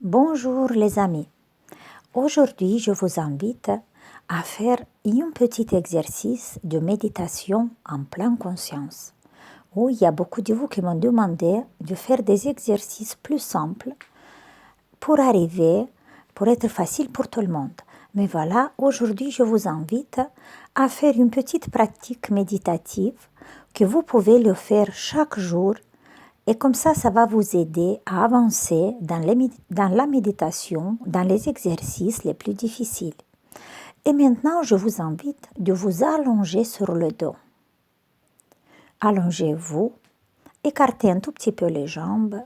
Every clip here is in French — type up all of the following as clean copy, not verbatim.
Bonjour les amis. Aujourd'hui, je vous invite à faire un petit exercice de méditation en pleine conscience. Où il y a beaucoup de vous qui m'ont demandé de faire des exercices plus simples pour être facile pour tout le monde. Mais voilà, aujourd'hui, je vous invite à faire une petite pratique méditative que vous pouvez le faire chaque jour. Et comme ça va vous aider à avancer dans la méditation, dans les exercices les plus difficiles. Et maintenant, je vous invite de vous allonger sur le dos. Allongez-vous, écartez un tout petit peu les jambes.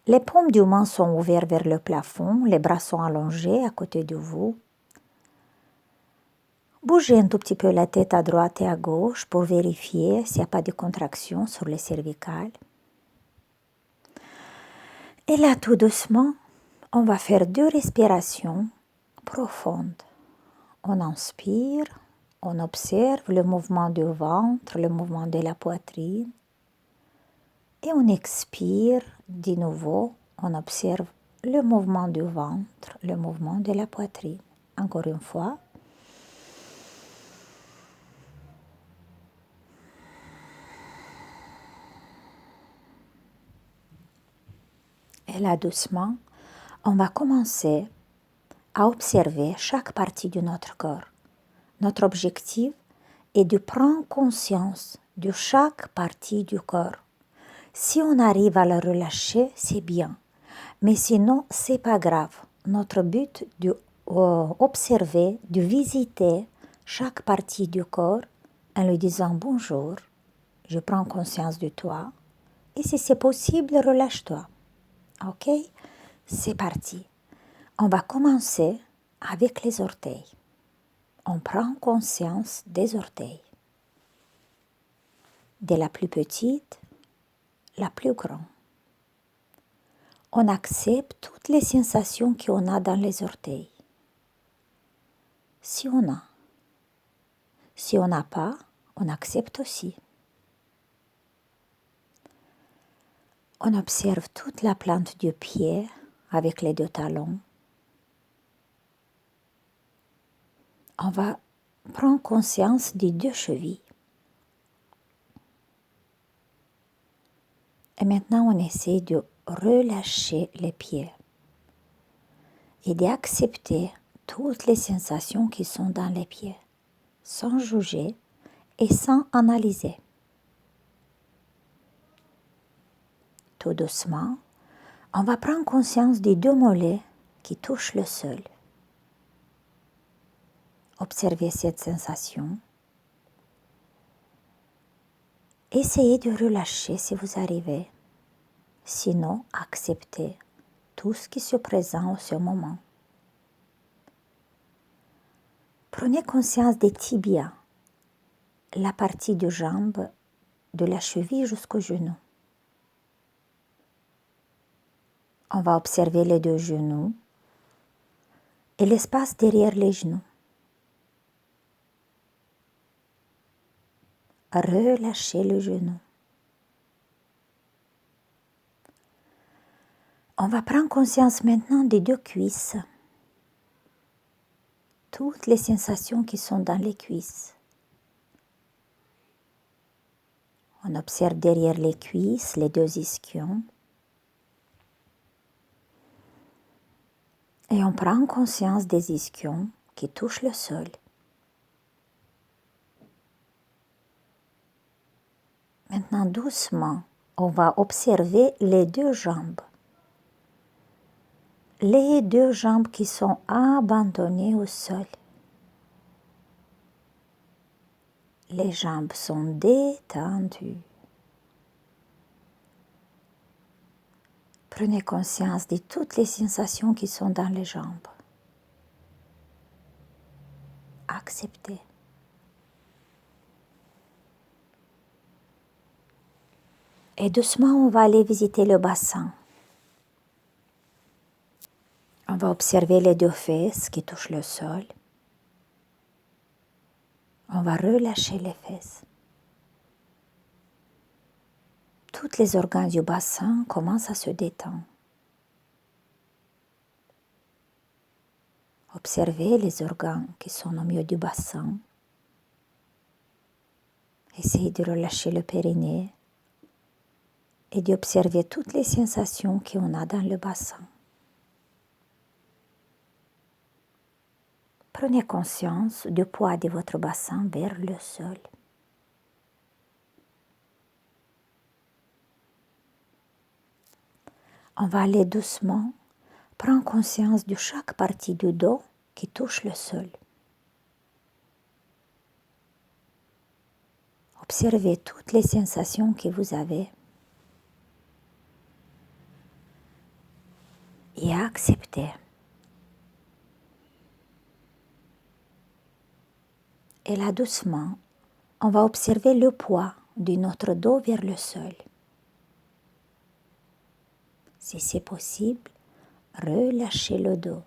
Les paumes de main sont ouvertes vers le plafond, les bras sont allongés à côté de vous. Bougez un tout petit peu la tête à droite et à gauche pour vérifier s'il n'y a pas de contraction sur les cervicales. Et là, tout doucement, on va faire 2 respirations profondes. On inspire, on observe le mouvement du ventre, le mouvement de la poitrine. Et on expire de nouveau, on observe le mouvement du ventre, le mouvement de la poitrine. Encore une fois. Et là, doucement, on va commencer à observer chaque partie de notre corps. Notre objectif est de prendre conscience de chaque partie du corps. Si on arrive à la relâcher, c'est bien. Mais sinon, c'est pas grave. Notre but est d'observer, de visiter chaque partie du corps en lui disant bonjour, je prends conscience de toi. Et si c'est possible, relâche-toi. Ok? C'est parti. On va commencer avec les orteils. On prend conscience des orteils. De la plus petite, la plus grande. On accepte toutes les sensations qu'on a dans les orteils. Si on a. Si on n'a pas, on accepte aussi. On observe toute la plante du pied avec les 2 talons. On va prendre conscience des 2 chevilles. Et maintenant, on essaie de relâcher les pieds et d'accepter toutes les sensations qui sont dans les pieds, sans juger et sans analyser. Tout doucement, on va prendre conscience des 2 mollets qui touchent le sol. Observez cette sensation. Essayez de relâcher si vous arrivez. Sinon, acceptez tout ce qui se présente en ce moment. Prenez conscience des tibias, la partie de jambe, de la cheville jusqu'au genou. On va observer les 2 genoux et l'espace derrière les genoux. Relâchez le genou. On va prendre conscience maintenant des 2 cuisses. Toutes les sensations qui sont dans les cuisses. On observe derrière les cuisses les 2 ischions. Et on prend conscience des ischions qui touchent le sol. Maintenant, doucement, on va observer les 2 jambes. Les 2 jambes qui sont abandonnées au sol. Les jambes sont détendues. Prenez conscience de toutes les sensations qui sont dans les jambes. Acceptez. Et doucement, on va aller visiter le bassin. On va observer les 2 fesses qui touchent le sol. On va relâcher les fesses. Tous les organes du bassin commencent à se détendre. Observez les organes qui sont au milieu du bassin. Essayez de relâcher le périnée et d'observer toutes les sensations qu'on a dans le bassin. Prenez conscience du poids de votre bassin vers le sol. On va aller doucement, prendre conscience de chaque partie du dos qui touche le sol. Observez toutes les sensations que vous avez et acceptez. Et là, doucement, on va observer le poids de notre dos vers le sol. Si c'est possible, relâchez le dos.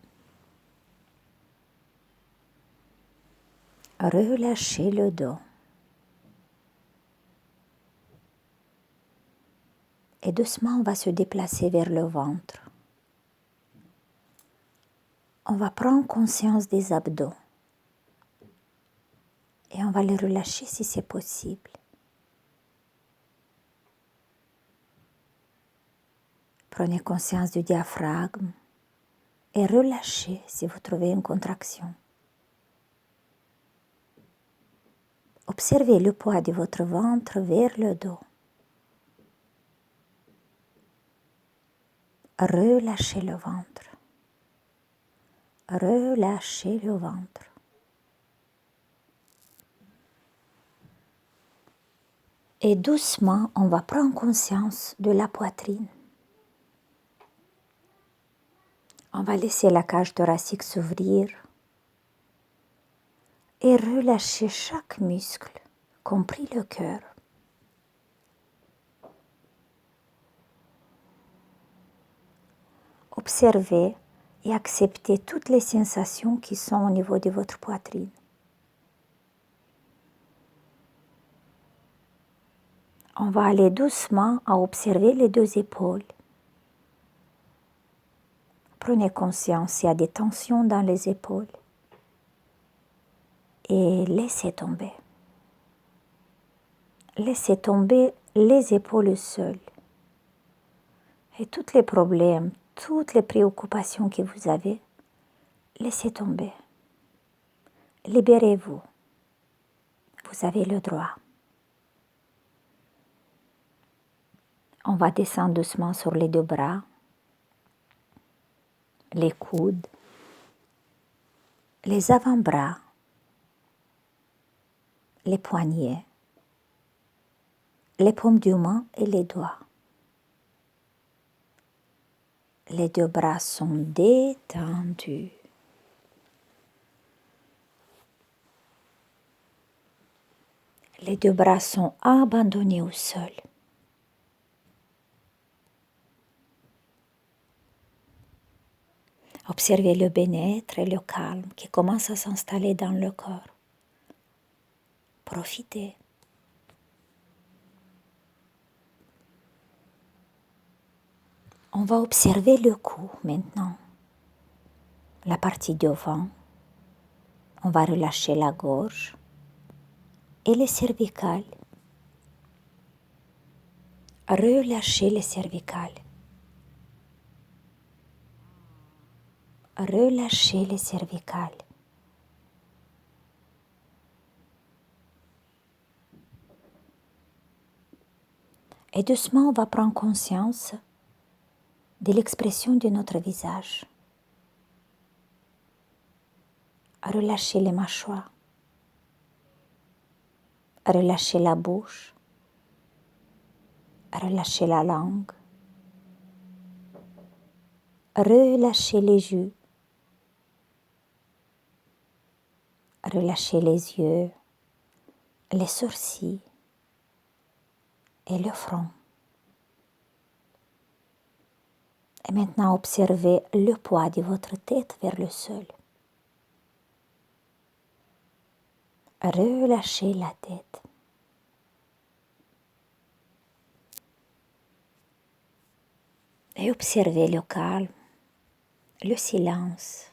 Relâchez le dos. Et doucement, on va se déplacer vers le ventre. On va prendre conscience des abdos. Et on va les relâcher si c'est possible. Prenez conscience du diaphragme et relâchez si vous trouvez une contraction. Observez le poids de votre ventre vers le dos. Relâchez le ventre. Relâchez le ventre. Et doucement, on va prendre conscience de la poitrine. On va laisser la cage thoracique s'ouvrir et relâcher chaque muscle, compris le cœur. Observez et acceptez toutes les sensations qui sont au niveau de votre poitrine. On va aller doucement à observer les deux épaules. Prenez conscience s'il y a des tensions dans les épaules et laissez tomber. Laissez tomber les épaules seules. Et tous les problèmes, toutes les préoccupations que vous avez, laissez tomber. Libérez-vous. Vous avez le droit. On va descendre doucement sur les deux bras, les coudes, les avant-bras, les poignets, les paumes de main et les doigts. Les deux bras sont détendus. Les deux bras sont abandonnés au sol. Observez le bien-être et le calme qui commence à s'installer dans le corps. Profitez. On va observer le cou maintenant. La partie devant. On va relâcher la gorge et les cervicales. Relâchez les cervicales. Relâchez les cervicales. Et doucement, on va prendre conscience de l'expression de notre visage. Relâchez les mâchoires. Relâchez la bouche. Relâchez la langue. Relâchez les yeux. Relâchez les yeux, les sourcils et le front. Et maintenant, observez le poids de votre tête vers le sol. Relâchez la tête. Et observez le calme, le silence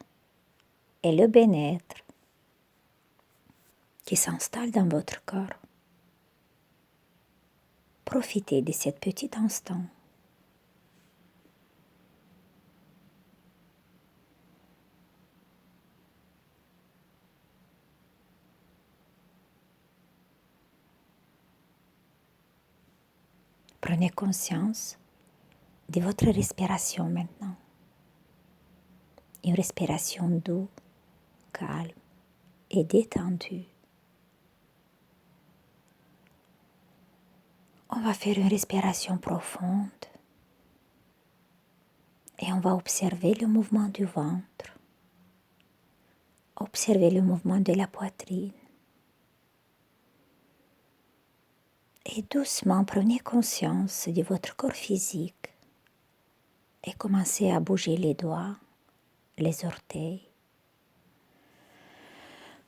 et le bien-être qui s'installe dans votre corps. Profitez de cet petit instant. Prenez conscience de votre respiration maintenant. Une respiration douce, calme et détendue. On va faire une respiration profonde et on va observer le mouvement du ventre. Observez le mouvement de la poitrine. Et doucement, prenez conscience de votre corps physique et commencez à bouger les doigts, les orteils.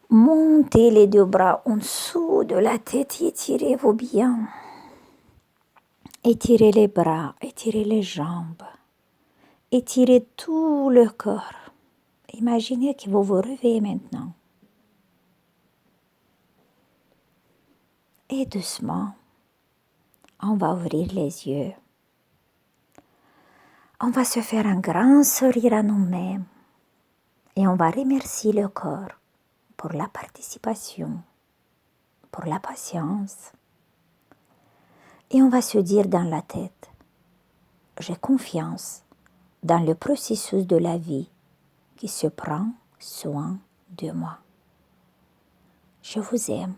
Montez les deux bras en dessous de la tête, étirez-vous bien. Étirez les bras, étirez les jambes, étirez tout le corps. Imaginez que vous vous réveillez maintenant. Et doucement, on va ouvrir les yeux. On va se faire un grand sourire à nous-mêmes et on va remercier le corps pour la participation, pour la patience. Et on va se dire dans la tête, j'ai confiance dans le processus de la vie qui se prend soin de moi. Je vous aime.